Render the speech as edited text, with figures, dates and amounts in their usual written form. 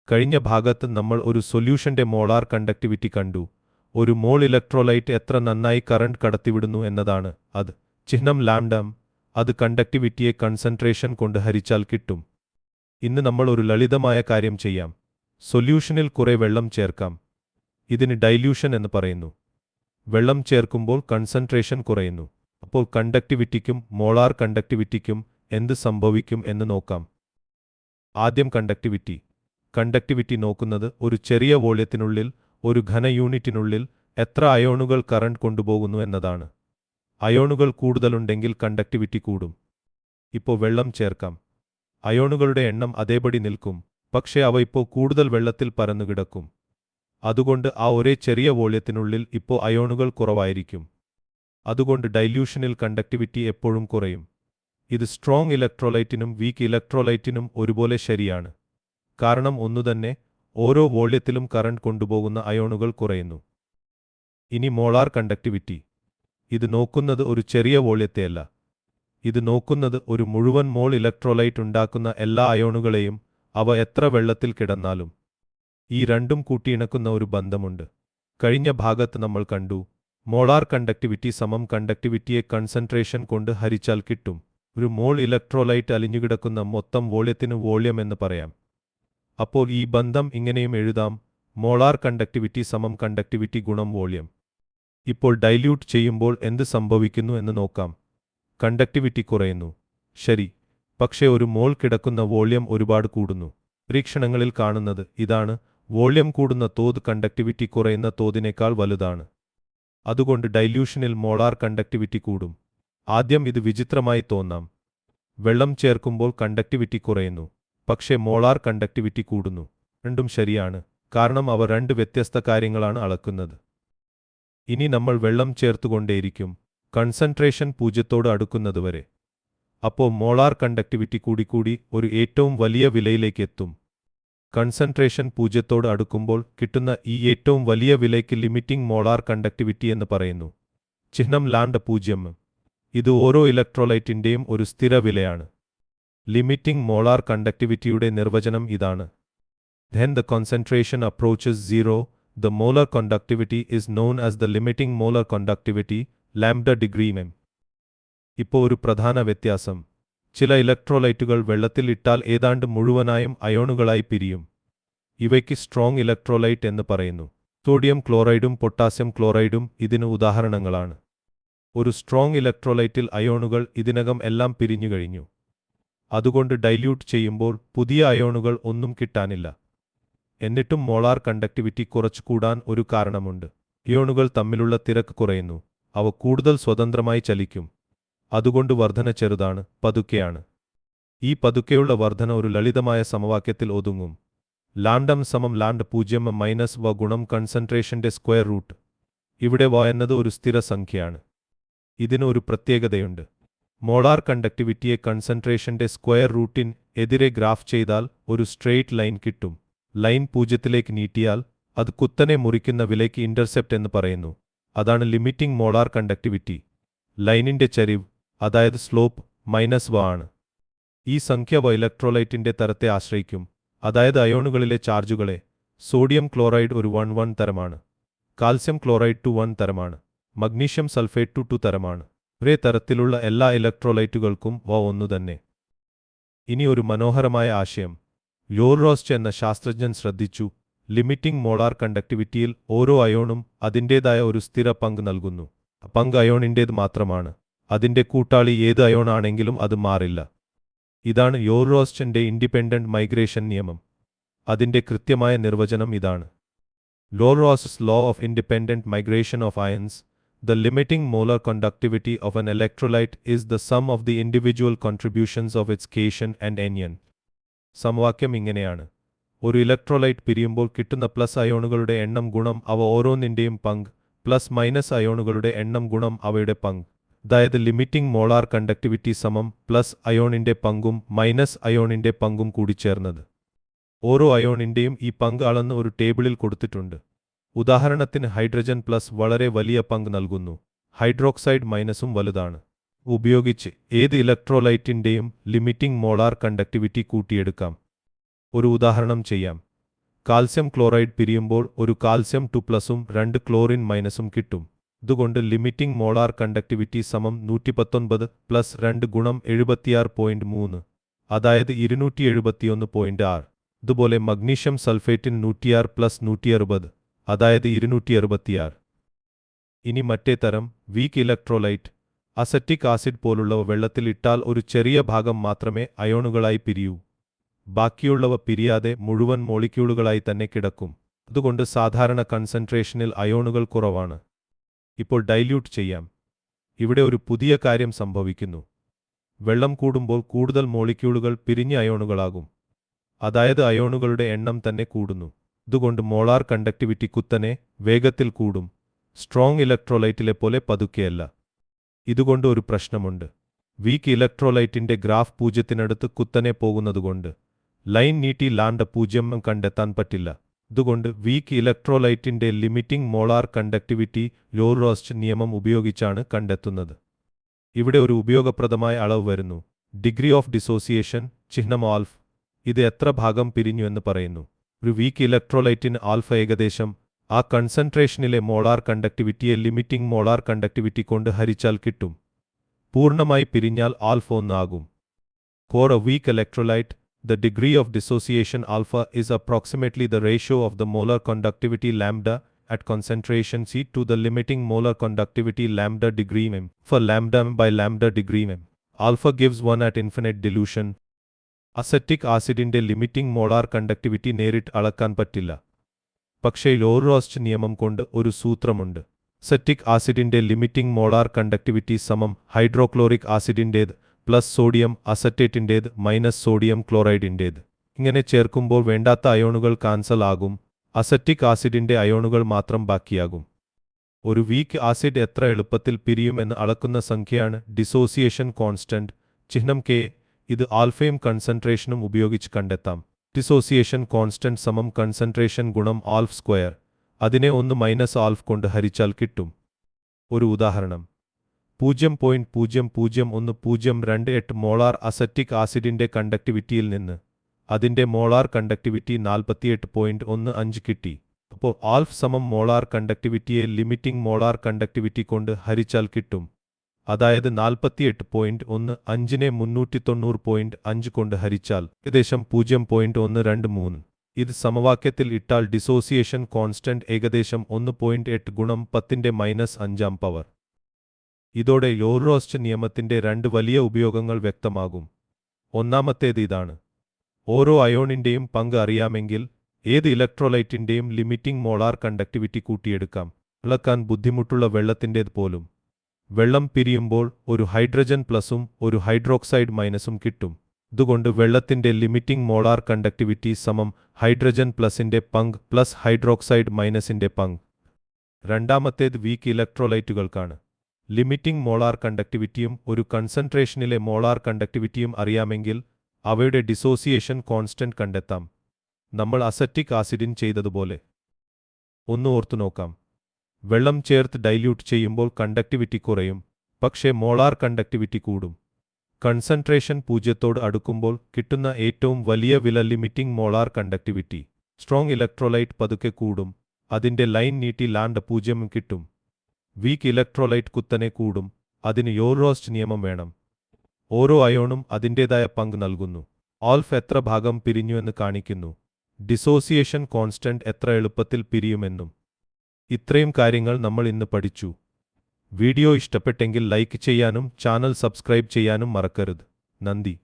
കഴിഞ്ഞ ഭാഗത്ത് നമ്മൾ ഒരു സൊല്യൂഷന്റെ മോളാർ കണ്ടക്ടിവിറ്റി കണ്ടു. ഒരു മോൾ ഇലക്ട്രോലൈറ്റ് എത്ര നന്നായി കറന്റ് കടത്തിവിടുന്നു എന്നതാണ് അത്. ചിഹ്നം ലാംഡം. അത് കണ്ടക്ടിവിറ്റിയെ കൺസെൻട്രേഷൻ കൊണ്ട് ഹരിച്ചാൽ കിട്ടും. ഇന്ന് നമ്മൾ ഒരു ലളിതമായ കാര്യം ചെയ്യാം. സൊല്യൂഷനിൽ കുറെ വെള്ളം ചേർക്കാം. ഇതിന് ഡൈല്യൂഷൻ എന്ന് പറയുന്നു. വെള്ളം ചേർക്കുമ്പോൾ കൺസെൻട്രേഷൻ കുറയുന്നു. അപ്പോൾ കണ്ടക്ടിവിറ്റിക്കും മോളാർ കണ്ടക്ടിവിറ്റിക്കും എന്ത് സംഭവിക്കും എന്ന് നോക്കാം. ആദ്യം കണ്ടക്ടിവിറ്റി. കണ്ടക്ടിവിറ്റി നോക്കുന്നത് ഒരു ചെറിയ വോള്യത്തിനുള്ളിൽ, ഒരു ഘന യൂണിറ്റിനുള്ളിൽ എത്ര അയോണുകൾ കറന്റ് കൊണ്ടുപോകുന്നു എന്നതാണ്. അയോണുകൾ കൂടുതലുണ്ടെങ്കിൽ കണ്ടക്ടിവിറ്റി കൂടും. ഇപ്പോൾ വെള്ളം ചേർക്കാം. അയോണുകളുടെ എണ്ണം അതേപടി നിൽക്കും, പക്ഷേ അവ ഇപ്പോൾ കൂടുതൽ വെള്ളത്തിൽ പരന്നുകിടക്കും. അതുകൊണ്ട് ആ ഒരേ ചെറിയ വോള്യത്തിനുള്ളിൽ ഇപ്പോൾ അയോണുകൾ കുറവായിരിക്കും. അതുകൊണ്ട് ഡൈല്യൂഷനിൽ കണ്ടക്ടിവിറ്റി എപ്പോഴും കുറയും. ഇത് സ്ട്രോങ് ഇലക്ട്രോലൈറ്റിനും വീക്ക് ഇലക്ട്രോലൈറ്റിനും ഒരുപോലെ ശരിയാണ്. കാരണം ഒന്നുതന്നെ, ഓരോ വോള്യത്തിലും കറന്റ് കൊണ്ടുപോകുന്ന അയോണുകൾ കുറയുന്നു. ഇനി മോളാർ കണ്ടക്ടിവിറ്റി. ഇത് നോക്കുന്നത് ഒരു ചെറിയ വോള്യത്തെയല്ല. ഇത് നോക്കുന്നത് ഒരു മുഴുവൻ മോൾ ഇലക്ട്രോലൈറ്റ് ഉണ്ടാക്കുന്ന എല്ലാ അയോണുകളെയും, അവ എത്ര വെള്ളത്തിൽ കിടന്നാലും. ഈ രണ്ടും കൂട്ടിയിണക്കുന്ന ഒരു ബന്ധമുണ്ട്. കഴിഞ്ഞ ഭാഗത്ത് നമ്മൾ കണ്ടു, മോളാർ കണ്ടക്ടിവിറ്റി സമം കണ്ടക്ടിവിറ്റിയെ കൺസെൻട്രേഷൻ കൊണ്ട് ഹരിച്ചാൽ കിട്ടും. ഒരു മോൾ ഇലക്ട്രോലൈറ്റ് അലിഞ്ഞുകിടക്കുന്ന മൊത്തം വോള്യത്തിന് വോള്യം എന്ന് പറയാം. അപ്പോൾ ഈ ബന്ധം ഇങ്ങനെയും എഴുതാം: മോളാർ കണ്ടക്ടിവിറ്റി സമം കണ്ടക്ടിവിറ്റി ഗുണം വോള്യം. ഇപ്പോൾ ഡൈല്യൂട്ട് ചെയ്യുമ്പോൾ എന്ത് സംഭവിക്കുന്നു എന്ന് നോക്കാം. കണ്ടക്ടിവിറ്റി കുറയുന്നു, ശരി, പക്ഷേ ഒരു മോൾ കിടക്കുന്ന വോള്യം ഒരുപാട് കൂടുന്നു. പരീക്ഷണങ്ങളിൽ കാണുന്നത് ഇതാണ്: വോള്യം കൂടുന്ന തോത് കണ്ടക്ടിവിറ്റി കുറയുന്ന തോതിനേക്കാൾ വലുതാണ്. അതുകൊണ്ട് ഡൈല്യൂഷനിൽ മോളാർ കണ്ടക്ടിവിറ്റി കൂടും. ആദ്യം ഇത് വിചിത്രമായി തോന്നാം. വെള്ളം ചേർക്കുമ്പോൾ കണ്ടക്ടിവിറ്റി കുറയുന്നു, പക്ഷേ മോളാർ കണ്ടക്ടിവിറ്റി കൂടുന്നു. രണ്ടും ശരിയാണ്, കാരണം അവ രണ്ട് വ്യത്യസ്ത കാര്യങ്ങളാണ് അളക്കുന്നത്. ഇനി നമ്മൾ വെള്ളം ചേർത്തുകൊണ്ടേയിരിക്കും, കൺസെൻട്രേഷൻ 0 അടുക്കുന്നതുവരെ. അപ്പോൾ മോളാർ കണ്ടക്ടിവിറ്റി കൂടിക്കൂടി ഒരു ഏറ്റവും വലിയ വിലയിലേക്ക് എത്തും. കൺസെൻട്രേഷൻ 0 അടുക്കുമ്പോൾ കിട്ടുന്ന ഈ ഏറ്റവും വലിയ വിലയ്ക്ക് ലിമിറ്റിംഗ് മോളാർ കണ്ടക്ടിവിറ്റി എന്ന് പറയുന്നു. ചിഹ്നം λ0. ഇത് ഓരോ ഇലക്ട്രോലൈറ്റിന്റെയും ഒരു സ്ഥിര വിലയാണ്. ലിമിറ്റിംഗ് മോളാർ കണ്ടക്ടിവിറ്റിയുടെ നിർവചനം ഇതാണ്: When the concentration approaches 0, the molar conductivity is known as the limiting molar conductivity, λ°m. ഇപ്പോൾ ഒരു പ്രധാന വ്യത്യാസം: ചില ഇലക്ട്രോലൈറ്റുകൾ വെള്ളത്തിൽ ഇട്ടാൽ ഏതാണ്ട് മുഴുവനായും അയോണുകളായി പിരിയും. ഇവയ്ക്ക് സ്ട്രോങ് ഇലക്ട്രോലൈറ്റ് എന്ന് പറയുന്നു. സോഡിയം ക്ലോറൈഡും പൊട്ടാസ്യം ക്ലോറൈഡും ഇതിന് ഉദാഹരണങ്ങളാണ്. ഒരു സ്ട്രോങ് ഇലക്ട്രോലൈറ്റിൽ അയോണുകൾ ഇതിനകം എല്ലാം പിരിഞ്ഞുകഴിഞ്ഞു. അതുകൊണ്ട് ഡൈല്യൂട്ട് ചെയ്യുമ്പോൾ പുതിയ അയോണുകൾ ഒന്നും കിട്ടാനില്ല. എന്നിട്ടും മോളാർ കണ്ടക്ടിവിറ്റി കുറച്ചു കൂടാൻ ഒരു കാരണമുണ്ട്. അയോണുകൾ തമ്മിലുള്ള തിരക്ക് കുറയുന്നു, അവ കൂടുതൽ സ്വതന്ത്രമായി ചലിക്കും. അതുകൊണ്ട് വർധന ചെറുതാണ്, പതുക്കെയാണ്. ഈ പതുക്കെയുള്ള വർധന ഒരു ലളിതമായ സമവാക്യത്തിൽ ഒതുങ്ങും: ലാംഡം സമം λ0 മൈനസ് വ ഗുണം കൺസെൻട്രേഷന്റെ സ്ക്വയർ റൂട്ട്. ഇവിടെ വ എന്നത് ഒരു സ്ഥിര സംഖ്യയാണ്. ഇതിന് ഒരു പ്രത്യേകതയുണ്ട്. മോളാർ കണ്ടക്ടിവിറ്റിയെ കൺസെൻട്രേഷന്റെ സ്ക്വയർ റൂട്ടിന് എതിരെ ഗ്രാഫ് ചെയ്താൽ ഒരു സ്ട്രെയിറ്റ് ലൈൻ കിട്ടും. ലൈൻ 0ലേക്ക് നീട്ടിയാൽ അത് കുത്തനെ മുറിക്കുന്ന വിലയ്ക്ക് ഇന്റർസെപ്റ്റ് എന്ന് പറയുന്നു. അതാണ് ലിമിറ്റിംഗ് മോളാർ കണ്ടക്ടിവിറ്റി. ലൈനിന്റെ ചരിവ്, അതായത് സ്ലോപ്പ്, മൈനസ് വ ആണ്. ഈ സംഖ്യ വ ഇലക്ട്രോലൈറ്റിന്റെ തരത്തെ ആശ്രയിക്കും, അതായത് അയോണുകളിലെ ചാർജുകളെ. സോഡിയം ക്ലോറൈഡ് ഒരു 1,1 തരമാണ്, കാൽസ്യം ക്ലോറൈഡ് 2,1 തരമാണ്, മഗ്നീഷ്യം സൾഫേറ്റ് 2,2 തരമാണ്. ഒരേ തരത്തിലുള്ള എല്ലാ ഇലക്ട്രോലൈറ്റുകൾക്കും വ ഒന്നുതന്നെ. ഇനി ഒരു മനോഹരമായ ആശയം. യോർറോസ്റ്റ് എന്ന ശാസ്ത്രജ്ഞൻ ശ്രദ്ധിച്ചു, ലിമിറ്റിംഗ് മോളാർ കണ്ടക്ടിവിറ്റിയിൽ ഓരോ അയോണും അതിൻ്റേതായ ഒരു സ്ഥിര പങ്ക് നൽകുന്നു. പങ്ക് അയോണിൻ്റേത് മാത്രമാണ്. അതിൻ്റെ കൂട്ടാളി ഏത് അയോൺ ആണെങ്കിലും അത് മാറില്ല. ഇതാണ് യോർറോസ്റ്റിന്റെ ഇൻഡിപെൻഡന്റ് മൈഗ്രേഷൻ നിയമം. അതിൻ്റെ കൃത്യമായ നിർവചനം ഇതാണ്: Kohlrausch's law of independent migration of ions. The limiting molar conductivity of an electrolyte is the sum of the individual contributions of its cation and anion. സമവാക്യം ഇങ്ങനെയാണ്: ഒരു ഇലക്ട്രോലൈറ്റ് പിരിയുമ്പോൾ കിട്ടുന്ന പ്ലസ് അയോണുകളുടെ എണ്ണം ഗുണം അവ ഓരോന്നിൻ്റെയും പങ്ക്, പ്ലസ് മൈനസ് അയോണുകളുടെ എണ്ണം ഗുണം അവയുടെ പങ്ക്. അതായത് ലിമിറ്റിംഗ് മോളാർ കണ്ടക്ടിവിറ്റി സമം പ്ലസ് അയോണിന്റെ പങ്കും മൈനസ് അയോണിന്റെ പങ്കും കൂടിച്ചേർന്നത്. ഓരോ അയോണിന്റെയും ഈ പങ്ക് അളന്ന് ഒരു ടേബിളിൽ കൊടുത്തിട്ടുണ്ട്. ഉദാഹരണത്തിന് ഹൈഡ്രജൻ പ്ലസ് വളരെ വലിയ പങ്ക് നൽകുന്നു, ഹൈഡ്രോക്സൈഡ് മൈനസും വലുതാണ്. ഉപയോഗിച്ച് ഏത് ഇലക്ട്രോലൈറ്റിന്റെയും ലിമിറ്റിംഗ് മോളാർ കണ്ടക്ടിവിറ്റി കൂട്ടിയെടുക്കാം. ഒരു ഉദാഹരണം ചെയ്യാം. കാൽസ്യം ക്ലോറൈഡ് പിരിയുമ്പോൾ ഒരു കാൽസ്യം 2+ 2 ക്ലോറിൻ മൈനസും കിട്ടും. ഇതുകൊണ്ട് ലിമിറ്റിംഗ് മോളാർ കണ്ടക്ടിവിറ്റി സമം 119 + 2 × 76.3, അതായത് 271.6. ഇതുപോലെ മഗ്നീഷ്യം സൾഫേറ്റിന് 106 + 160, അതായത് 266. ഇനി മറ്റേ തരം വീക്ക് ഇലക്ട്രോലൈറ്റ് അസറ്റിക് ആസിഡ് പോലുള്ളവ വെള്ളത്തിൽ ഇട്ടാൽ ഒരു ചെറിയ ഭാഗം മാത്രമേ അയോണുകളായി പിരിയൂ. ബാക്കിയുള്ളവ പിരിയാതെ മുഴുവൻ മോളിക്യൂളുകളായി തന്നെ കിടക്കും. അതുകൊണ്ട് സാധാരണ കൺസെൻട്രേഷനിൽ അയോണുകൾ കുറവാണ്. ഇപ്പോൾ ഡൈല്യൂട്ട് ചെയ്യാം. ഇവിടെ ഒരു പുതിയ കാര്യം സംഭവിക്കുന്നു. വെള്ളം കൂടുമ്പോൾ കൂടുതൽ മോളിക്യൂളുകൾ പിരിഞ്ഞ അയോണുകളാകും. അതായത് അയോണുകളുടെ എണ്ണം തന്നെ കൂടുന്നു. ഇതുകൊണ്ട് മോളാർ കണ്ടക്ടിവിറ്റി കുത്തനെ വേഗത്തിൽ കൂടും. സ്ട്രോങ് ഇലക്ട്രോലൈറ്റിലെ പോലെ പതുക്കെയല്ല. ഇതുകൊണ്ട് ഒരു പ്രശ്നമുണ്ട്. വീക്ക് ഇലക്ട്രോലൈറ്റിന്റെ ഗ്രാഫ് 0-നടുത്ത് കുത്തനെ പോകുന്നതുകൊണ്ട് ലൈൻ നീട്ടി λ0 കണ്ടെത്താൻ പറ്റില്ല. ഇതുകൊണ്ട് വീക്ക് ഇലക്ട്രോലൈറ്റിന്റെ ലിമിറ്റിംഗ് മോളാർ കണ്ടക്ടിവിറ്റി ലോറോസ്റ്റ് നിയമം ഉപയോഗിച്ചാണ് കണ്ടെത്തുന്നത്. ഇവിടെ ഒരു ഉപയോഗപ്രദമായ അളവ് വരുന്നു. ഡിഗ്രി ഓഫ് ഡിസോസിയേഷൻ ചിഹ്നം ആൽഫ്. ഇത് എത്ര ഭാഗം പിരിഞ്ഞു എന്ന് പറയുന്നു. ഒരു വീക്ക് ഇലക്ട്രോലൈറ്റിന് ആൽഫ ഏകദേശം ആ കൺസെൻട്രേഷനിലെ മോളാർ കണ്ടക്ടിവിറ്റിയെ ലിമിറ്റിംഗ് മോളാർ കണ്ടക്ടിവിറ്റി കൊണ്ട് ഹരിച്ചാൽ കിട്ടും. പൂർണ്ണമായി പിരിഞ്ഞാൽ ആൽഫ 1 ആകും. For a weak electrolyte, the degree of dissociation alpha is approximately the ratio of the molar conductivity lambda at concentration C to the limiting molar conductivity lambda degree m. For lambda m by lambda degree m, alpha gives 1 at infinite dilution. Acetic ആസിഡിന്റെ limiting molar conductivity നേരിട്ട് അളക്കാൻ പറ്റില്ല. പക്ഷേ Kohlrausch നിയമം കൊണ്ട് ഒരു സൂത്രമുണ്ട്. Acetic ആസിഡിന്റെ ലിമിറ്റിംഗ് മോളാർ കണ്ടക്ടിവിറ്റി സമം ഹൈഡ്രോക്ലോറിക് ആസിഡിന്റേത് പ്ലസ് സോഡിയം അസറ്റേറ്റിന്റേത് മൈനസ് സോഡിയം ക്ലോറൈഡിന്റേത്. ഇങ്ങനെ ചേർക്കുമ്പോൾ വേണ്ടാത്ത അയോണുകൾ കാൻസൽ ആകും. അസറ്റിക് ആസിഡിന്റെ അയോണുകൾ മാത്രം ബാക്കിയാകും. ഒരു വീക്ക് ആസിഡ് എത്ര എളുപ്പത്തിൽ പിരിയും എന്ന് അളക്കുന്ന സംഖ്യയാണ് ഡിസോസിയേഷൻ കോൺസ്റ്റന്റ് ചിഹ്നം കെ. ഇത് ആൽഫയും കൺസെൻട്രേഷനും ഉപയോഗിച്ച് കണ്ടെത്താം. ഡിസോസിയേഷൻ കോൺസ്റ്റന്റ് സമം കൺസെൻട്രേഷൻ ഗുണം ആൽഫ് സ്ക്വയർ. അതിനെ 1 മൈനസ് ആൽഫ് കൊണ്ട് ഹരിച്ചാൽ കിട്ടും. ഒരു ഉദാഹരണം: 0.00128 മോളാർ അസറ്റിക് ആസിഡിന്റെ കണ്ടക്ടിവിറ്റിയിൽ നിന്ന് അതിന്റെ മോളാർ കണ്ടക്ടിവിറ്റി 48.15 കിട്ടി. അപ്പോൾ ആൽഫ് സമം മോളാർ കണ്ടക്ടിവിറ്റിയെ ലിമിറ്റിംഗ് മോളാർ കണ്ടക്ടിവിറ്റി കൊണ്ട് ഹരിച്ചാൽ കിട്ടും. അതായത് 48.15നെ 390.5 കൊണ്ട് ഹരിച്ചാൽ ഏകദേശം 0.123. ഇത് സമവാക്യത്തിൽ ഇട്ടാൽ ഡിസോസിയേഷൻ കോൺസ്റ്റന്റ് ഏകദേശം 1.8 ഗുണം 10⁻⁵ പവർ. ഇതോടെ ലോറോസ്റ്റ് നിയമത്തിന്റെ 2 വലിയ ഉപയോഗങ്ങൾ വ്യക്തമാകും. ഒന്നാമത്തേത് ഇതാണ്: ഓരോ അയോണിന്റെയും പങ്ക് അറിയാമെങ്കിൽ ഏത് ഇലക്ട്രോലൈറ്റിന്റെയും ലിമിറ്റിംഗ് മോളാർ കണ്ടക്ടിവിറ്റി കൂട്ടിയെടുക്കാം. അളക്കാൻ ബുദ്ധിമുട്ടുള്ള വെള്ളത്തിൻ്റേത് പോലും. വെള്ളം പിരിയുമ്പോൾ ഒരു ഹൈഡ്രജൻ പ്ലസും ഒരു ഹൈഡ്രോക്സൈഡ് മൈനസും കിട്ടും. ഇതുകൊണ്ട് വെള്ളത്തിന്റെ ലിമിറ്റിംഗ് മോളാർ കണ്ടക്ടിവിറ്റി സമം ഹൈഡ്രജൻ പ്ലസിന്റെ പങ്ക് പ്ലസ് ഹൈഡ്രോക്സൈഡ് മൈനസിന്റെ പങ്ക്. രണ്ടാമത്തേത് വീക്ക് ഇലക്ട്രോലൈറ്റുകൾക്കാണ്. ലിമിറ്റിംഗ് മോളാർ കണ്ടക്ടിവിറ്റിയും ഒരു കൺസെൻട്രേഷനിലെ മോളാർ കണ്ടക്ടിവിറ്റിയും അറിയാമെങ്കിൽ അവയുടെ ഡിസോസിയേഷൻ കോൺസ്റ്റന്റ് കണ്ടെത്താം. നമ്മൾ അസറ്റിക് ആസിഡിൻ ചെയ്തതുപോലെ. ഒന്ന് ഓർത്തുനോക്കാം. വെള്ളം ചേർത്ത് ഡൈല്യൂട്ട് ചെയ്യുമ്പോൾ കണ്ടക്ടിവിറ്റി കുറയും, പക്ഷേ മോളാർ കണ്ടക്ടിവിറ്റി കൂടും. കൺസെൻട്രേഷൻ 0 അടുക്കുമ്പോൾ കിട്ടുന്ന ഏറ്റവും വലിയ വില limiting molar conductivity. Strong electrolyte പതുക്കെ കൂടും. അതിന്റെ ലൈൻ നീട്ടി λ0 കിട്ടും. വീക്ക് ഇലക്ട്രോലൈറ്റ് കുത്തനെ കൂടും. അതിന് യോറോസ്റ്റ് നിയമം വേണം. ഓരോ അയോണും അതിൻ്റേതായ പങ്ക് നൽകുന്നു. ആൽഫ് എത്ര ഭാഗം പിരിഞ്ഞുവെന്ന് കാണിക്കുന്നു. ഡിസോസിയേഷൻ കോൺസ്റ്റന്റ് എത്ര എളുപ്പത്തിൽ പിരിയുമെന്നും. ഇത്രയും കാര്യങ്ങൾ നമ്മൾ ഇന്ന് പഠിച്ചു. വീഡിയോ ഇഷ്ടപ്പെട്ടെങ്കിൽ ലൈക്ക് ചെയ്യാനും ചാനൽ സബ്സ്ക്രൈബ് ചെയ്യാനും മറക്കരുത്. നന്ദി.